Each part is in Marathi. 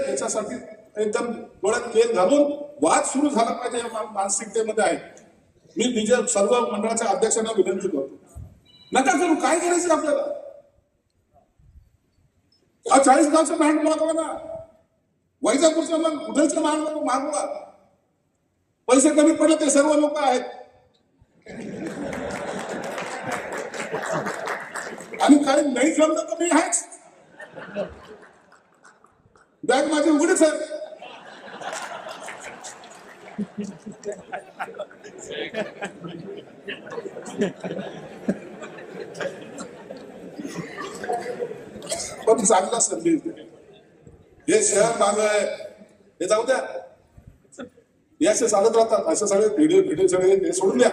याच्यासाठी एकदम डोळ्यात तेल घालून वाद सुरू झाला पाहिजे या मानसिकतेमध्ये आहे. मी सर्व मंडळाच्या अध्यक्षांना विनंती करतो, नका करू. काय करायचं आपल्याला? 40 गावचं मॅन्ड मागवा ना, वैजापूरचं मग कुठलचं मागवा. पैसे कमी पडले ते सर्व लोक आहेत आणि काही नाही जमलं तर मी आहेच. बॅग माझी उघडीच आहे. पण चांगला संदेश दे. हे शहर माग आहे, हे जाऊ द्या. हे असे चालत राहतात, असे सगळे व्हिडिओ सगळे हे सोडून द्या.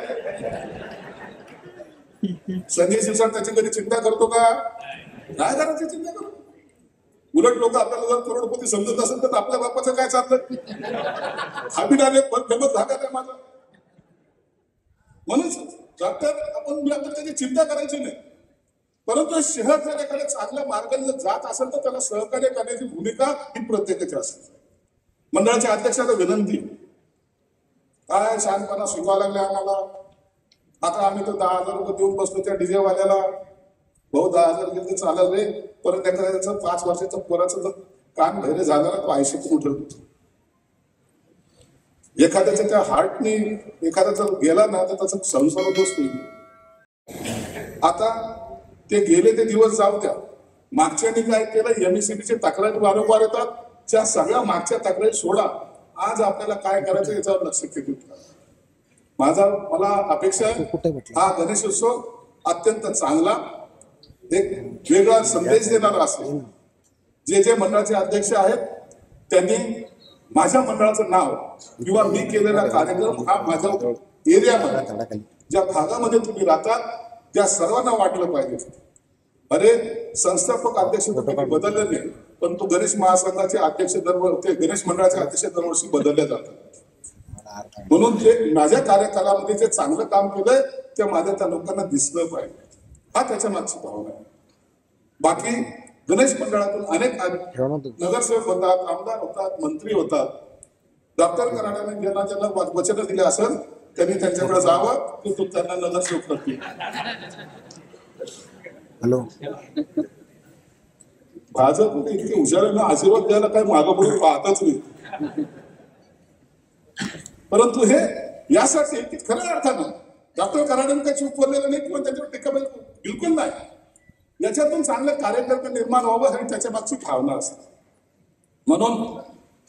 संजय शिरसाट त्याची कधी चिंता करतो का? काय करायची चिंता करू? उलट लोक आपल्याला जर करोडपती समजत असेल तर आपल्या बापाचं काय चाललं? हाबीट आले पण फेमस झाला त्या माझा. म्हणून आपण त्याची चिंता करायची नाही. परंतु शहर जर एखाद्या चांगल्या मार्गाने जर जात असेल तर त्याला सहकार्य करण्याची भूमिका ही प्रत्येकाची असते. मंडळाच्या अध्यक्षाला विनंती, काय शांतपणा शिकवा लागले आम्हाला. आता आम्ही तर 10,000 रुपये देऊन बसलो त्या डीजे वाल्याला. भाऊ 10,000 गेले चालत रे, परत एखाद्याचं 5 वर्षाचं पोराचं जर काम घरी झालं ना तो आयशीतून उठवतो. एखाद्याच्या त्या हार्टनी एखादा जर गेला ना तर त्याचा संसार दोष होईल. आता ते गेले ते दिवस जाऊ द्या. मागच्यानी काय केलं, एमएससीबीचे तक्रारी वारंवार येतात. त्या सगळ्या मागच्या तक्रारी सोडा. आज आपल्याला काय करायचं याच्यावर लक्ष केंद्रित करा. मला अपेक्षा आहे हा गणेशोत्सव अत्यंत चांगला एक वेगळा संदेश देणारा असेल. जे मंडळाचे अध्यक्ष आहेत त्यांनी माझ्या मंडळाचं नाव किंवा मी केलेला कार्यक्रम हा माझ्या एरियामध्ये ज्या भागामध्ये तुम्ही राहतात त्या सर्वांना वाटलं पाहिजे. अरे संस्थापक अध्यक्ष बदलले नाही, पण तो गणेश महासंघाचे अध्यक्ष ते गणेश मंडळाचे अध्यक्ष दरवर्षी बदलले जातात. म्हणून ते माझ्या कार्यकालामध्ये जे चांगलं काम केलंय ते माझ्या त्या लोकांना दिसलं पाहिजे, हा त्याच्या मागची भावना आहे. बाकी गणेश मंडळातून अनेक नगरसेवक होतात, आमदार होतात, मंत्री होतात. डॉक्टर कराडाने ज्यांना वचन दिले असेल त्यांनी त्यांच्याकडे जावं की तो त्यांना नगरसेवक करतील. हॅलो, भाजप इतके हुशारीने आशीर्वाद द्यायला काही मागं पुढे पाहतच नाही. परंतु हे यासाठी की खऱ्या अर्थानं डॉक्टर कराडांनी काही चूक बोललेलं नाही किंवा त्याच्यावर टीका बिलकुल नाही. याच्यातून चांगले कार्यकर्ते निर्माण व्हावं आणि त्याच्या मागची भावना असते. म्हणून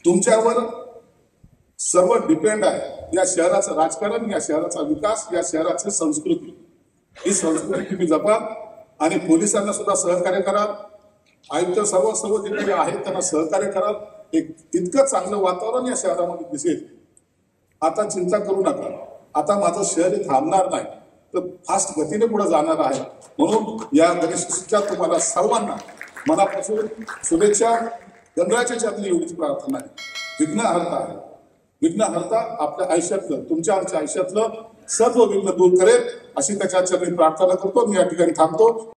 तुमच्यावर सर्व डिपेंड आहे. या शहराचं राजकारण, या शहराचा विकास, या शहराची संस्कृती, ही संस्कृती तुम्ही जपा आणि पोलिसांना सुद्धा सहकार्य करा. आयुक्त सर्व जे काही आहेत त्यांना सहकार्य करा. एक इतकं चांगलं वातावरण या शहरामध्ये दिसेल. आता चिंता करू नका. आता माझं शहर हे थांबणार नाही तर फास्ट गतीने पुढे जाणार आहे. म्हणून या गणेशोत्सवाच्या तुम्हाला सर्वांना मनापासून शुभेच्छा. गणरायाच्या चरणी एवढीच प्रार्थना आहे. विघ्नहर्ता आहे. विघ्नहर्ता आपल्या आयुष्यातलं, तुमच्या आमच्या आयुष्यातलं सर्व विघ्न दूर करेल अशी त्याच्या चरणी प्रार्थना करतो. मी या ठिकाणी थांबतो.